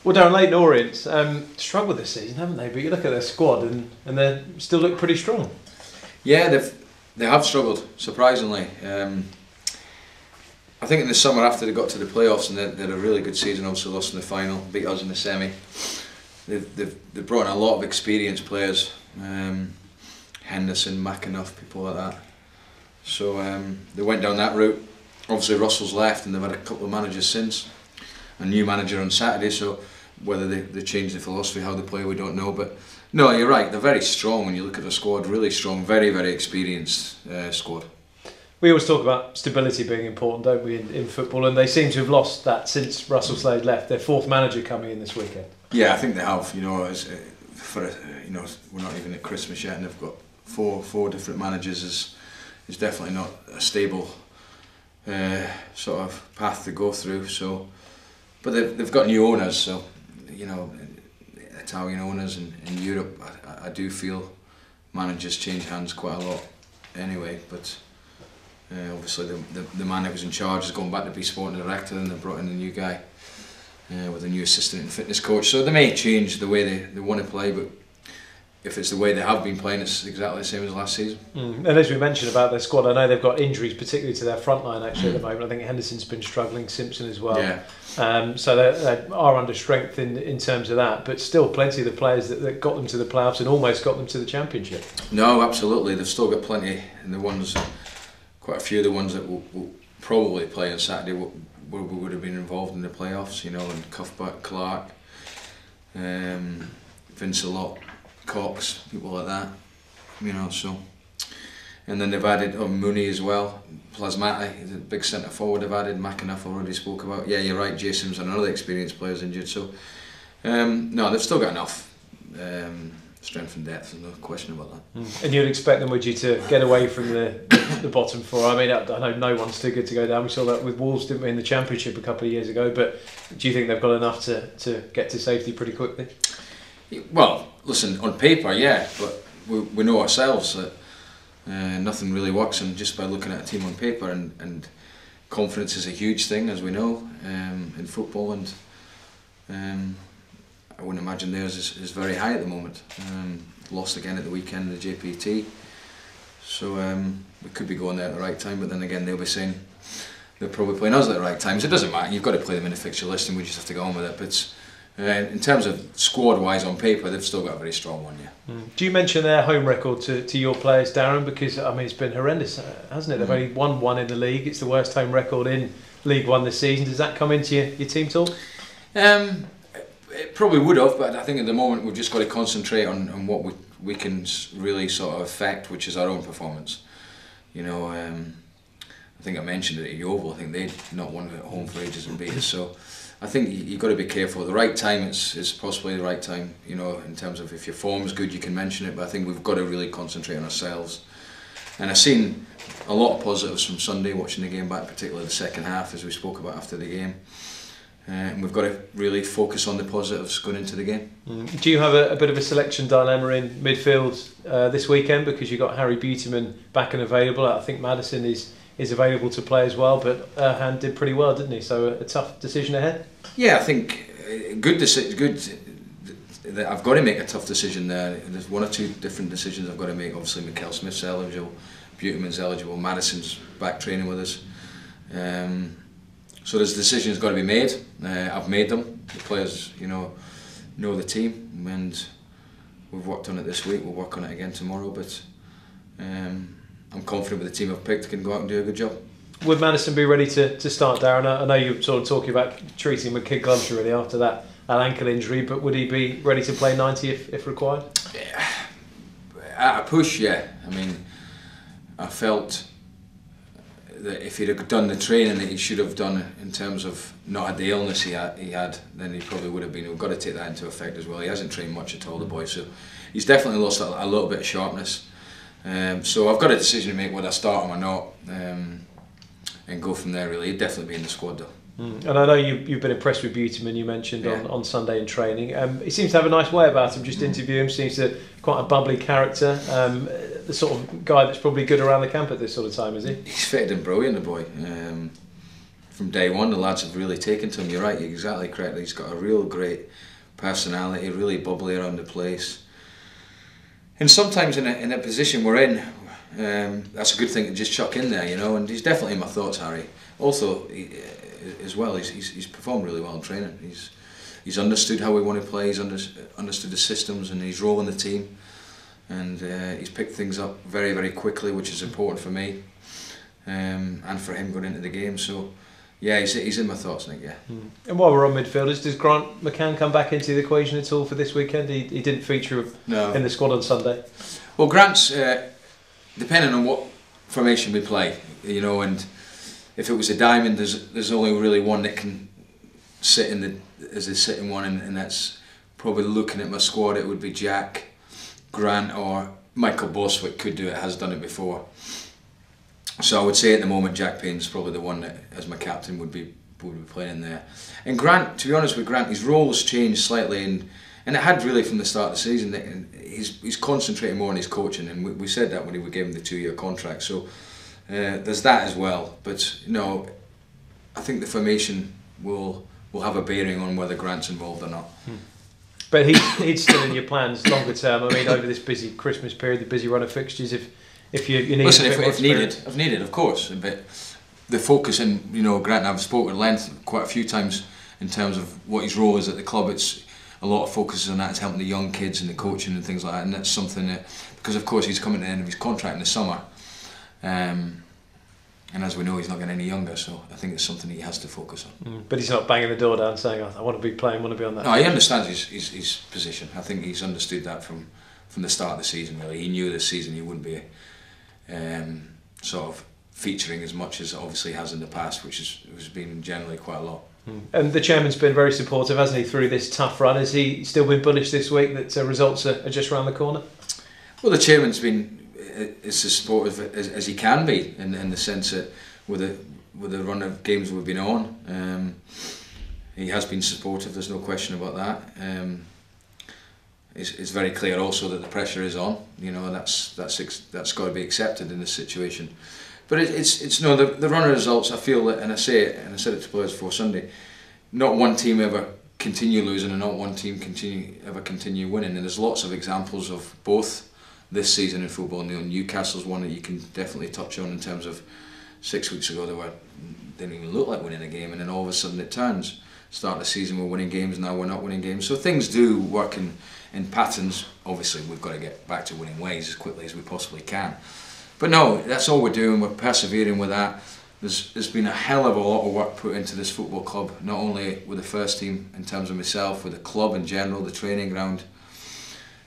Well, Darren, Leighton Orient struggled this season, haven't they? But you look at their squad and they still look pretty strong. Yeah, they have struggled, surprisingly. I think in the summer after they got to the playoffs and they had a really good season, obviously lost in the final, beat us in the semi. They've brought in a lot of experienced players, Henderson, McAnuff, people like that. So they went down that route. Obviously Russell's left and they've had a couple of managers since. A new manager on Saturday, so whether they changed the philosophy, how they play, we don't know. But no, you're right, they're very strong when you look at the squad, really strong, very, very experienced squad. We always talk about stability being important, don't we, in football, and they seem to have lost that since Russell Slade left. Their fourth manager coming in this weekend. Yeah, I think they have. You know, we're not even at Christmas yet, and they've got four different managers. Is definitely not a stable sort of path to go through. So, but they've got new owners. So, you know, Italian owners in Europe. I do feel managers change hands quite a lot. Anyway, but. Obviously the man that was in charge has gone back to be sporting director and they've brought in a new guy with a new assistant and fitness coach, so they may change the way they want to play, but if it's the way they have been playing, it's exactly the same as last season. And as we mentioned about their squad, I know they've got injuries particularly to their front line actually at the moment. I think Henderson's been struggling, Simpson as well. Yeah. So they are under strength in terms of that, but still plenty of the players that got them to the playoffs and almost got them to the championship. No, absolutely, they've still got plenty, and the ones, quite a few of the ones that will probably play on Saturday would have been involved in the playoffs, you know, and Cuthbert, Clark, Vince Lott, Cox, people like that, you know. So, and then they've added Mooney as well, Plasmati, the big centre forward they've added, McAnuff already spoke about. Yeah, you're right, Jason's another experienced player's injured, so no, they've still got enough strength and depth, there's no question about that. And you'd expect them, would you, to get away from the bottom four? I mean, I know no one's too good to go down. We saw that with Wolves, didn't we, in the Championship a couple of years ago, but do you think they've got enough to get to safety pretty quickly? Well, listen, on paper, yeah, but we know ourselves that nothing really works and just by looking at a team on paper, and confidence is a huge thing, as we know, in football, and I wouldn't imagine theirs is very high at the moment. Lost again at the weekend in the JPT, so we could be going there at the right time, but then again they'll be saying they're probably playing us at the right time, so it doesn't matter, you've got to play them in the fixture list and we just have to go on with it. But in terms of squad wise on paper, they've still got a very strong one, yeah. Do you mention their home record to your players, Darren? Because I mean, it's been horrendous, hasn't it? They've only won one in the league. It's the worst home record in League One this season. Does that come into your team talk? It probably would have, but I think at the moment we've just got to concentrate on what we can really sort of affect, which is our own performance. You know, I think I mentioned it at Yeovil. I think they'd not won at home for ages and beat us. So I think you've got to be careful. At the right time, it's possibly the right time. You know, in terms of if your form's good, you can mention it. But I think we've got to really concentrate on ourselves. And I've seen a lot of positives from Sunday, watching the game back, particularly the second half, as we spoke about after the game. And we've got to really focus on the positives going into the game. Do you have a bit of a selection dilemma in midfield this weekend, because you've got Harry Beautyman back and available? I think Maddison is available to play as well, but Erhan did pretty well, didn't he? So a tough decision ahead? Yeah, I think good. I've got to make a tough decision there. There's one or two different decisions I've got to make. Obviously, Mikel Smith's eligible, Beautyman's eligible, Maddison's back training with us. So there's decisions got to be made. I've made them. The players, you know the team, and we've worked on it this week. We'll work on it again tomorrow. But I'm confident with the team I've picked can go out and do a good job. Would Maddison be ready to start, Darren? I know you're sort of talking about treating him with kid gloves really after that ankle injury, but would he be ready to play 90 if required? Yeah, at a push, yeah. I mean, I felt that if he'd have done the training that he should have done in terms of not had the illness he had, then he probably would have been. We've got to take that into effect as well. He hasn't trained much at all, the boy, so he's definitely lost a little bit of sharpness. So I've got a decision to make whether I start him or not, and go from there really. He'd definitely be in the squad though. And I know you've been impressed with Beautyman, you mentioned on Sunday in training. He seems to have a nice way about him, just interview him, seems to quite a bubbly character. The sort of guy that's probably good around the camp at this sort of time, is he? He's fitted and brilliant, the boy. from day one. The lads have really taken to him. You're right, you're exactly correct. He's got a real great personality, really bubbly around the place. And sometimes in a position we're in, that's a good thing to just chuck in there, you know. And he's definitely in my thoughts, Harry. Also, as well, he's performed really well in training. He's understood how we want to play. He's understood the systems and his role in the team, and he's picked things up very, very quickly, which is important for me, and for him going into the game. So, yeah, he's in my thoughts, Nick. Yeah. And while we're on midfielders, does Grant McCann come back into the equation at all for this weekend? He didn't feature in the squad on Sunday. Well, Grant's depending on what formation we play, you know, and if it was a diamond, there's only really one that can sit as a sitting one, and that's probably looking at my squad. It would be Jack, Grant, or Michael Boswick could do it, has done it before. So I would say at the moment Jack Payne's probably the one that, as my captain, would be playing in there. And Grant, to be honest with Grant, his role's changed slightly, and it had really from the start of the season. And he's concentrating more on his coaching, and we said that when we gave him the 2-year contract. So there's that as well. But no, I think the formation will have a bearing on whether Grant's involved or not. But he's still in your plans longer term. I mean, over this busy Christmas period, the busy run of fixtures, if you need. Listen, if needed, of course. But the focus, and you know, Grant and I've spoken at length quite a few times in terms of what his role is at the club. It's a lot of focus on that. It's helping the young kids and the coaching and things like that. And that's something that, because of course he's coming to the end of his contract in the summer, and as we know, he's not getting any younger. So I think it's something he has to focus on. But he's not banging the door down saying, "I want to be playing, want to be on that." No, he understands his position. I think he's understood that from the start of the season. Really, he knew this season he wouldn't be sort of featuring as much as obviously he has in the past, which has been generally quite a lot. And the chairman's been very supportive, hasn't he, through this tough run? Has he still been bullish this week that results are just around the corner? Well, the chairman's been as supportive as he can be in the sense that with the run of games we've been on, he has been supportive. There's no question about that. It's very clear also that the pressure is on. You know, that's got to be accepted in this situation. But it's no, the run of results. I feel that, and I say it, and I said it to players before Sunday. Not one team ever continue losing, and not one team ever continue winning. And there's lots of examples of both this season in football. And, you know, Newcastle's one that you can definitely touch on in terms of 6 weeks ago they didn't even look like winning a game, and then all of a sudden it turns. Start of the season we're winning games, now we're not winning games. So things do work in patterns. Obviously we've got to get back to winning ways as quickly as we possibly can. But no, that's all we're doing. We're persevering with that. There's been a hell of a lot of work put into this football club, not only with the first team in terms of myself, with the club in general, the training ground.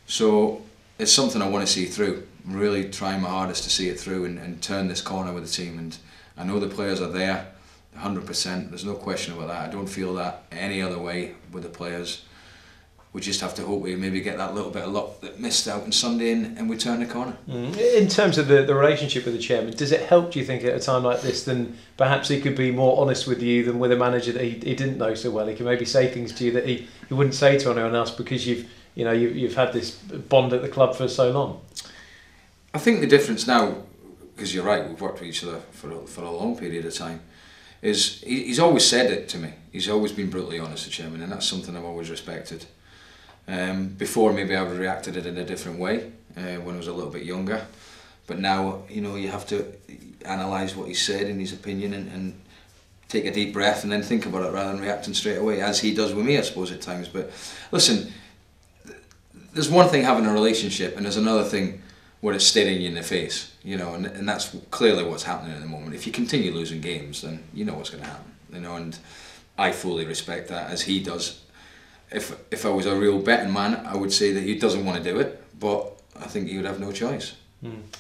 So it's something I want to see through. I'm really trying my hardest to see it through and turn this corner with the team. And I know the players are there, 100%. There's no question about that. I don't feel that any other way with the players. We just have to hope we maybe get that little bit of luck that missed out on Sunday and we turn the corner. In terms of the relationship with the chairman, does it help, do you think, at a time like this, than perhaps he could be more honest with you than with a manager that he didn't know so well? He can maybe say things to you that he wouldn't say to anyone else because you've had this bond at the club for so long. I think the difference now, because you're right, we've worked with each other for a long period of time, is he's always said it to me. He's always been brutally honest, the chairman, and that's something I've always respected. Before maybe I would have reacted it in a different way when I was a little bit younger, but now you have to analyse what he said in his opinion and take a deep breath and then think about it rather than reacting straight away, as he does with me I suppose at times. But listen, there's one thing having a relationship and there's another thing where it's staring you in the face, and that's clearly what's happening at the moment. If you continue losing games, then you know what's going to happen, and I fully respect that, as he does. If I was a real betting man, I would say that he doesn't want to do it, but I think he would have no choice.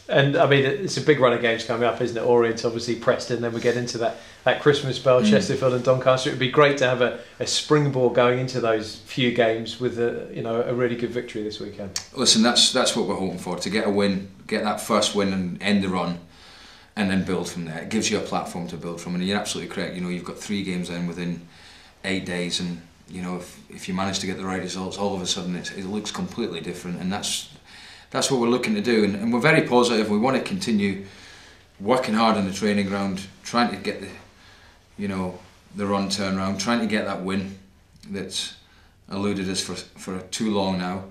And I mean, it's a big run of games coming up, isn't it? Orient, obviously Preston, then we get into that Christmas spell, Chesterfield and Doncaster. It would be great to have a springboard going into those few games with a really good victory this weekend. Listen, that's what we're hoping for, to get a win, get that first win and end the run, and then build from there. It gives you a platform to build from, and you're absolutely correct. You've got 3 games then within 8 days, and if you manage to get the right results, all of a sudden it looks completely different, and that's what we're looking to do. And we're very positive. We want to continue working hard on the training ground, trying to get the the run turnaround, trying to get that win that's eluded us for too long now,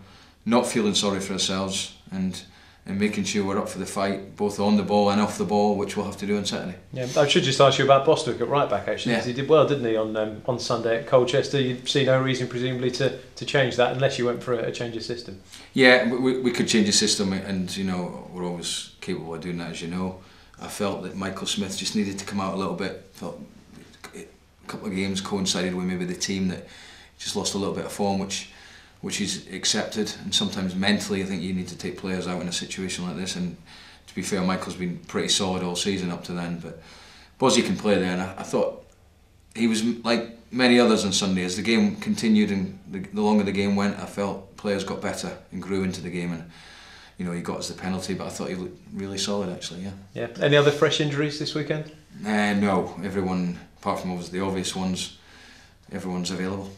not feeling sorry for ourselves, and making sure we're up for the fight, both on the ball and off the ball, which we'll have to do on Saturday. Yeah, I should just ask you about Bostwick at right back actually, because he did well, didn't he, on Sunday at Colchester? You'd see no reason presumably to change that unless you went for a change of system. Yeah, we could change the system, and you know, we're always capable of doing that, as you know. I felt that Michael Smith just needed to come out a little bit. Felt a couple of games coincided with maybe the team that just lost a little bit of form, which he's accepted, and sometimes mentally I think you need to take players out in a situation like this, and to be fair, Michael's been pretty solid all season up to then, but Bozzy can play there, and I thought he was like many others on Sunday. As the game continued and the longer the game went, I felt players got better and grew into the game, and you know, he got us the penalty, but I thought he looked really solid actually. Yeah. Any other fresh injuries this weekend? No, everyone apart from obviously the obvious ones, everyone's available.